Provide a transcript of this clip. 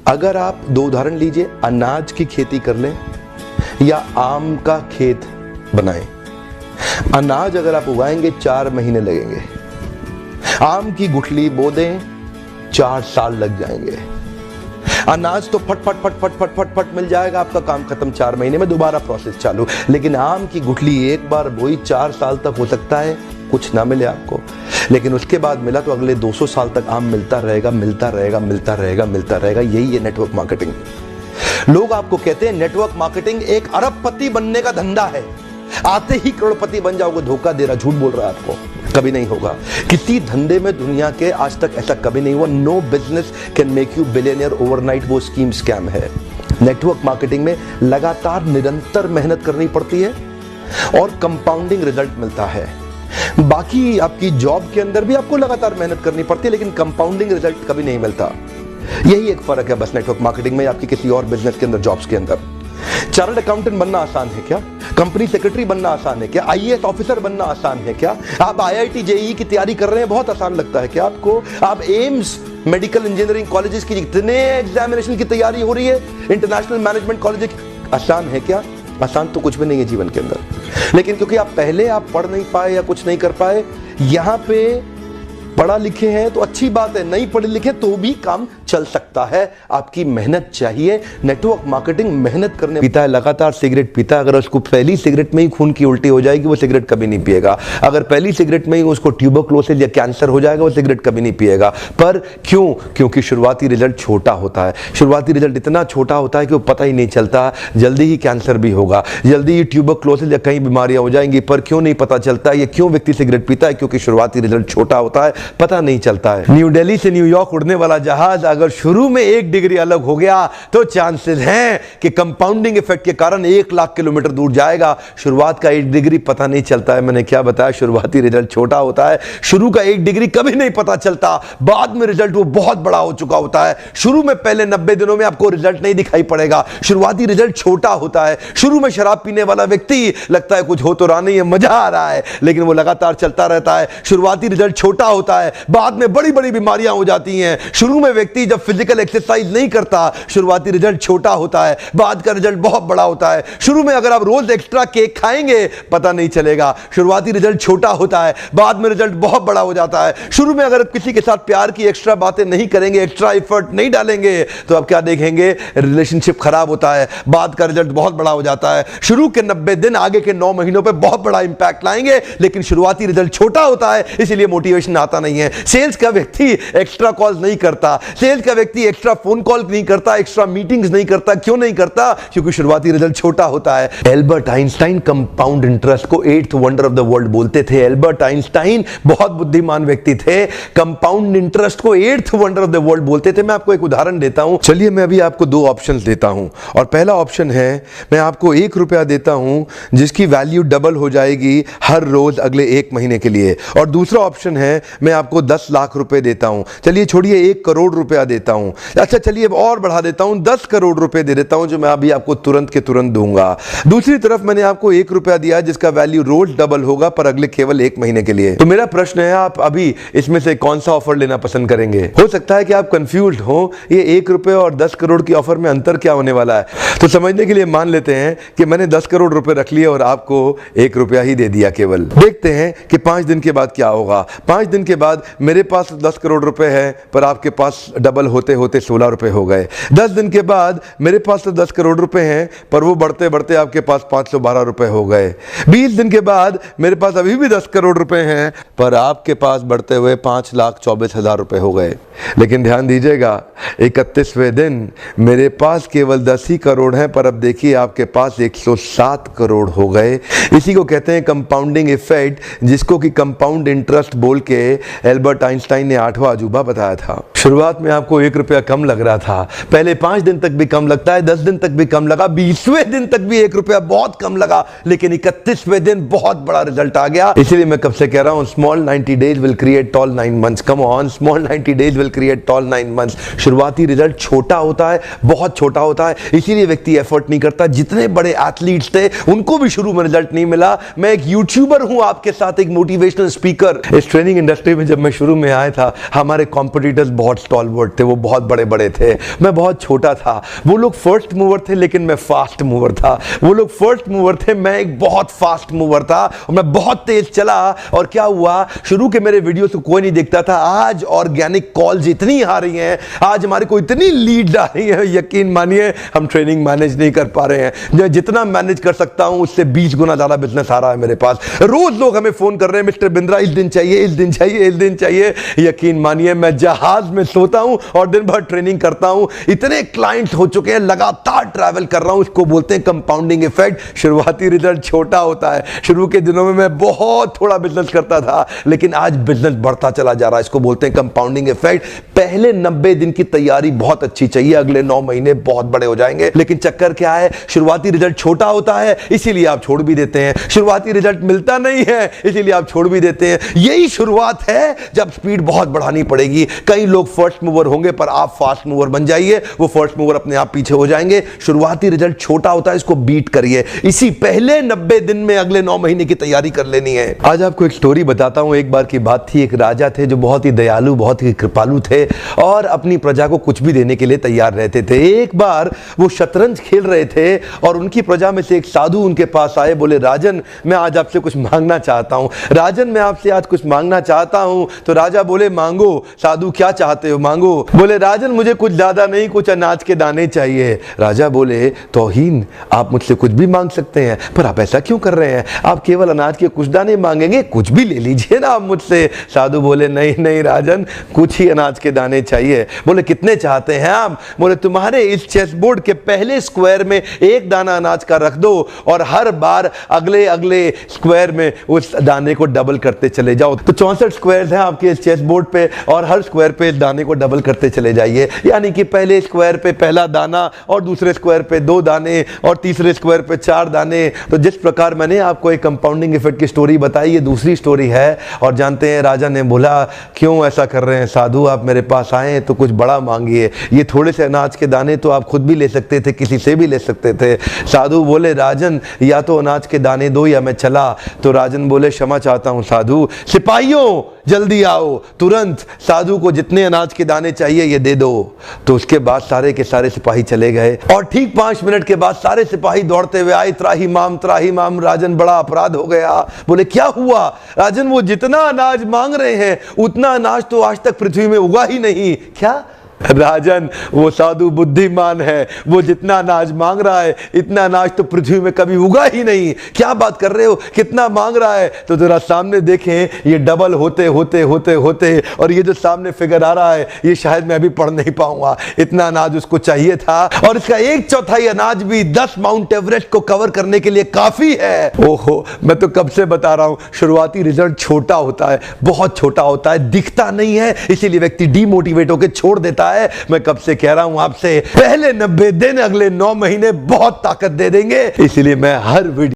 अगर आप दो उदाहरण लीजिए, अनाज की खेती कर लें या आम का खेत बनाएं। अनाज अगर आप उगाएंगे 4 महीने लगेंगे, आम की गुठली बो दें 4 साल लग जाएंगे। अनाज तो फट फट फट फट फट फट फट मिल जाएगा, आपका काम खत्म 4 महीने में, दोबारा प्रोसेस चालू। लेकिन आम की गुठली एक बार बोई 4 साल तक हो सकता है कुछ ना मिले आपको, लेकिन उसके बाद मिला तो अगले 200 साल तक आम मिलता रहेगा, मिलता रहेगा, मिलता रहेगा, मिलता रहेगा। यही है नेटवर्क मार्केटिंग। लोग आपको कहते हैं नेटवर्क मार्केटिंग एक अरबपति बनने का धंधा है, आते ही करोड़पति बन जाओगे। धोखा दे रहा, झूठ बोल रहा है आपको, कभी नहीं होगा। किसी धंधे में दुनिया के आज तक ऐसा कभी नहीं हुआ। No business can make you billionaire overnight, वो स्कीम स्कैम है। नेटवर्क मार्केटिंग में लगातार निरंतर मेहनत करनी पड़ती है और कंपाउंडिंग रिजल्ट मिलता है। बाकी आपकी जॉब के अंदर भी आपको लगातार मेहनत करनी पड़ती है, लेकिन कंपाउंडिंग रिजल्ट कभी नहीं मिलता। यही एक फर्क है बस नेटवर्क मार्केटिंग में आपकी किसी और बिजनेस के अंदर, जॉब्स के अंदर। चार्टर्ड अकाउंटेंट बनना आसान है क्या? कंपनी सेक्रेटरी बनना आसान है क्या? आईएएस ऑफिसर बनना आसान है क्या? आप आईआईटी जेईई की तैयारी कर रहे हैं, बहुत आसान लगता है क्या आपको? आप एम्स मेडिकल इंजीनियरिंग कॉलेजेस की जितने एग्जामिनेशन की तैयारी हो रही है, इंटरनेशनल मैनेजमेंट कॉलेज, आसान है क्या? आसान तो कुछ भी नहीं है जीवन के अंदर। लेकिन क्योंकि आप पहले पढ़ नहीं पाए या कुछ नहीं कर पाए, यहां पे पढ़ा लिखे हैं तो अच्छी बात है, नहीं पढ़े लिखे तो भी काम चल सकता है। आपकी मेहनत चाहिए। नेटवर्क मार्केटिंग मेहनत करने पीता है, लगातार सिगरेट पीता है, अगर उसको पहली सिगरेट में ही खून की उल्टी हो जाएगी, वो सिगरेट कभी नहीं पिएगा। अगर पहली सिगरेट में ही उसको ट्यूबरक्लोसिस या कैंसर हो जाएगा, वो सिगरेट कभी नहीं पिएगा। पर क्यों? क्योंकि शुरुआती रिजल्ट छोटा होता है। शुरुआती रिजल्ट इतना छोटा होता है कि वो पता ही नहीं चलता, जल्दी ही कैंसर भी होगा, जल्दी ही ट्यूबरक्लोसिस या कई बीमारियां हो जाएंगी। पर क्यों नहीं पता चलता? ये क्यों व्यक्ति सिगरेट पीता है? क्योंकि शुरुआती रिजल्ट छोटा होता है, पता नहीं चलता है। न्यू दिल्ली से न्यूयॉर्क उड़ने वाला जहाज अगर शुरू में 1 डिग्री अलग हो गया तो चांसेस हैं कि कंपाउंडिंग इफेक्ट के कारण 1 लाख किलोमीटर दूर जाएगा। शुरुआत का 1 डिग्री पता नहीं चलता है। मैंने क्या बताया? शुरुआती रिजल्ट छोटा होता है। शुरू का 1 डिग्री कभी नहीं पता चलता, बाद में रिजल्ट वो बहुत बड़ा हो चुका होता है। शुरू में पहले 90 दिनों में आपको रिजल्ट नहीं दिखाई पड़ेगा। शुरुआती रिजल्ट छोटा होता है। शुरू में शराब पीने वाला व्यक्ति लगता है कुछ हो तो रहा नहीं है, मजा आ रहा है, लेकिन वो लगातार चलता रहता है। शुरुआती रिजल्ट छोटा होता है, बाद में बड़ी बड़ी बीमारियां हो जाती हैं। शुरू में व्यक्ति जब फिजिकल एक्सरसाइज नहीं करता, शुरुआती रिजल्ट छोटा होता है, बाद का रिजल्ट बहुत बड़ा होता है। शुरू में अगर आप रोज एक्स्ट्रा केक खाएंगे, पता नहीं चलेगा, शुरुआती रिजल्ट छोटा होता है, बाद में रिजल्ट बहुत बड़ा हो जाता है। शुरू में अगर आप किसी के साथ प्यार की एक्स्ट्रा बातें नहीं करेंगे, एक्स्ट्रा एफर्ट नहीं डालेंगे, तो आप क्या देखेंगे? रिलेशनशिप खराब होता है, बाद का रिजल्ट बहुत बड़ा हो जाता है। शुरू के 90 दिन आगे के 9 महीनों पे बहुत बड़ा इंपैक्ट लाएंगे, लेकिन शुरुआती रिजल्ट छोटा होता है, इसीलिए मोटिवेशन आता नहीं है। सेल्स का व्यक्ति एक्स्ट्रा कॉल्स नहीं करता, सेल्स का व्यक्ति एक्स्ट्रा फोन कॉल नहीं करता, एक्स्ट्रा मीटिंग्स नहीं करता। क्यों नहीं करता? क्योंकि शुरुआती रिजल्ट छोटा होता है। एल्बर्ट आइंस्टाइन कंपाउंड इंटरेस्ट को 8th wonder of the world बोलते थे। एल्बर्ट आइंस्टाइन बहुत बुद्धिमान व्यक्ति थे, कंपाउंड इंटरेस्ट को 8th wonder of the world बोलते थे। मैं आपको एक उदाहरण देता हूं। चलिए मैं अभी आपको 2 ऑप्शंस देता हूं, और पहला ऑप्शन है मैं आपको 1 रुपया देता हूं जिसकी वैल्यू डबल हो जाएगी हर रोज अगले 1 महीने के लिए, और दूसरा ऑप्शन है मैं आपको 10 लाख रुपए देता हूं। चलिए छोड़िए 1 करोड़ रुपया देता हूं, अच्छा चलिए और बढ़ा देता हूं, 10 करोड़ रुपए दे देता हूं, जो मैं अभी आपको तुरंत के तुरंत दूंगा। दूसरी तरफ मैंने आपको 1 रुपया दिया जिसका वैल्यू रोज डबल होगा, पर अगले केवल 1 महीने के लिए। तो मेरा प्रश्न है, आप अभी इसमें से कौन सा ऑफर लेना पसंद करेंगे? हो सकता है कि आप कंफ्यूज्ड हो, ये 1 रुपए और 10 करोड़ की ऑफर में अंतर क्या होने वाला है। तो समझने के लिए मान लेते हैं कि मैंने 10 करोड़ रुपए रख लिए और आपको 1 रुपया ही दे दिया केवल। देखते हैं कि 5 दिन के बाद क्या होगा। 5 दिन के बाद मेरे पास 10 करोड़ रुपए है, पर आपके पास डबल होते होते 16 रुपए हो गए। 10 दिन के बाद मेरे पास तो 10 करोड़ रुपए हैं, पर वो बढ़ते बढ़ते आपके पास 512 रुपए हो गए। 20 दिन के बाद मेरे पास अभी भी 10 करोड़ रुपए हैं, पर आपके पास बढ़ते हुए 5,24,000 रुपए हो गए। लेकिन ध्यान दीजिएगा, 31वें दिन मेरे पास केवल 10 ही करोड़ हैं, पर अब देखिए आपके पास 107 करोड़ हो गए। इसी को कहते हैं कंपाउंडिंग इफेक्ट, जिसको कि कंपाउंड इंटरेस्ट बोल के एल्बर्ट आइंस्टाइन ने 8वां अजूबा बताया था। शुरुआत में आपको 1 रुपया कम लग रहा था, पहले 5 दिन तक भी कम लगता है, 10 दिन तक भी कम लगा, 20वें दिन तक भी 1 रुपया बहुत कम लगा, लेकिन 31वें दिन बहुत बड़ा रिजल्ट आ गया। इसीलिए मैं कब से कह रहा हूं, small 90 days will create tall 9 months. Come on, small 90 days will create tall 9 months. शुरुआती रिजल्ट छोटा होता है, बहुत छोटा होता है, इसीलिए व्यक्ति एफर्ट नहीं करता। जितने बड़े एथलीट्स थे उनको भी शुरू में रिजल्ट नहीं मिला। मैं एक यूट्यूबर हूं आपके साथ, एक मोटिवेशनल स्पीकर। इस ट्रेनिंग इंडस्ट्री में जब मैं शुरू में आया था, हमारे कॉम्पिटिटर्स बहुत स्टॉलवर्ट थे, वो बहुत बड़े बड़े थे, मैं बहुत छोटा था। वो लोग फर्स्ट मूवर थे लेकिन मैं फास्ट मूवर था। वो लोग फर्स्ट मूवर थे, मैं एक बहुत फास्ट मूवर था और मैं बहुत तेज चला। और क्या हुआ, शुरू के मेरे वीडियो को कोई नहीं देखता था। आज ऑर्गेनिक कॉल्स इतनी आ रही हैं, आज हमारे को इतनी लीड आ रही है, यकीन मानिए हम ट्रेनिंग मैनेज नहीं कर पा रहे हैं। जितना मैनेज कर सकता हूं उससे 20 गुना ज्यादा बिजनेस आ रहा है मेरे पास। रोज लोग हमें फोन कर रहे हैं, मिस्टर बिंद्रा इस दिन चाहिए, इस दिन चाहिए, इस दिन चाहिए। यकीन मानिए मैं जहाज में सोता हूं और दिन भर ट्रेनिंग करता हूं। इतने क्लाइंट्स हो चुके हैं, लगातार ट्रैवल कर रहा हूं। इसको बोलते हैं कंपाउंडिंग इफेक्ट। शुरुआती रिजल्ट छोटा होता है। शुरू के दिनों में मैं बहुत थोड़ा बिजनेस करता था, लेकिन आज बिजनेस बढ़ता चला जा रहा है। इसको बोलते हैं कंपाउंडिंग इफेक्ट। पहले 90 दिन की तैयारी बहुत अच्छी चाहिए, अगले 9 महीने बहुत बड़े हो जाएंगे। लेकिन चक्कर क्या है, शुरुआती रिजल्ट छोटा होता है इसीलिए आप छोड़ भी देते हैं। शुरुआती रिजल्ट मिलता नहीं है इसीलिए आप छोड़ भी देते हैं। यही शुरुआत है, जब स्पीड बहुत बढ़ानी पड़ेगी। कई लोग फर्स्ट मूवर होंगे पर आप फास्ट मूवर बन जाइए, वो फर्स्ट मूवर अपने आप पीछे हो जाएंगे। शुरुआती रिजल्ट छोटा होता है, इसको बीट करिए। इसी पहले 90 दिन में अगले 9 महीने की तैयारी कर लेनी है। आज आपको एक स्टोरी बताता हूं। एक बार की बात थी, एक राजा थे जो बहुत ही दयालु, बहुत ही कृपालु थे और अपनी प्रजा को कुछ भी देने के लिए तैयार रहते थे। एक बार वो शतरंज खेल रहे थे और उनकी प्रजा में से एक साधु उनके पास आए। बोले, राजन मैं आज आपसे कुछ मांगना चाहता हूं। राजन मैं आपसे आज कुछ मांगना चाहता हूं। तो राजा बोले, मांगो। साधु, क्या चाहते हो, मांगो। बोले, राजन मुझे कुछ ज्यादा नहीं, कुछ अनाज के दाने चाहिए। राजा बोले, तौहीन, आप मुझसे कुछ भी मांग सकते हैं, पर आप ऐसा क्यों कर रहे हैं? आप केवल अनाज के कुछ दाने मांगेंगे, कुछ भी ले लीजिए ना आप मुझसे। साधु बोले, नहीं नहीं राजन, कुछ ही अनाज के दाने चाहिए। बोले, कितने चाहते हैं आप? बोले, तुम्हारे इस चेस बोर्ड के पहले स्क्वायर में एक दाना अनाज का रख दो और हर बार अगले अगले स्क्वायर में उस दाने को डबल करते चले जाओ। तो 64 स्क्वायर हैं आपके इस चेस बोर्ड पे और हर स्क्वायर पे इस दाने को डबल करते चले जाइए। यानी कि पहले स्क्वायर पे पहला दाना और दूसरे स्क्वायर पे 2 दाने और तीसरे स्क्वायर पे 4 दाने। तो जिस प्रकार मैंने आपको एक कंपाउंडिंग इफेक्ट की स्टोरी बताई, ये दूसरी स्टोरी है। और जानते हैं, राजा ने बोला, क्यों ऐसा कर रहे हैं साधु, आप मेरे पास आए तो कुछ बड़ा मांगिए। ये थोड़े से अनाज के दाने तो आप खुद भी ले सकते थे, किसी से भी ले सकते थे। साधु बोले, राजन या तो अनाज के दाने दो या मैं चला। तो राजन बोले, क्षमा चाहता हूं साधु, सिपाहियों जल्दी आओ तुरंत, साधु को जितने अनाज के दाने चाहिए ये दे दो। तो उसके बाद सारे के सारे सिपाही चले गए और ठीक 5 मिनट के बाद सारे सिपाही दौड़ते हुए आए, त्राहिमाम त्राहिमाम, राजन बड़ा अपराध हो गया। बोले, क्या हुआ? राजन वो जितना अनाज मांग रहे हैं उतना अनाज तो आज तक पृथ्वी में उगा ही नहीं। क्या? राजन वो साधु बुद्धिमान है, वो जितना अनाज मांग रहा है इतना अनाज तो पृथ्वी में कभी उगा ही नहीं। क्या बात कर रहे हो, कितना मांग रहा है? तो जरा सामने देखें, ये डबल होते होते होते होते और ये जो सामने फिगर आ रहा है ये शायद मैं अभी पढ़ नहीं पाऊंगा। इतना अनाज उसको चाहिए था और इसका 1/4 अनाज भी 10 माउंट एवरेस्ट को कवर करने के लिए काफी है। ओहो, मैं तो कब से बता रहा हूं, शुरुआती रिजल्ट छोटा होता है, बहुत छोटा होता है, दिखता नहीं है, इसीलिए व्यक्ति डीमोटिवेट होकर छोड़ देता है। मैं कब से कह रहा हूं आपसे, पहले 90 दिन अगले 9 महीने बहुत ताकत दे देंगे। इसलिए मैं हर वीडियो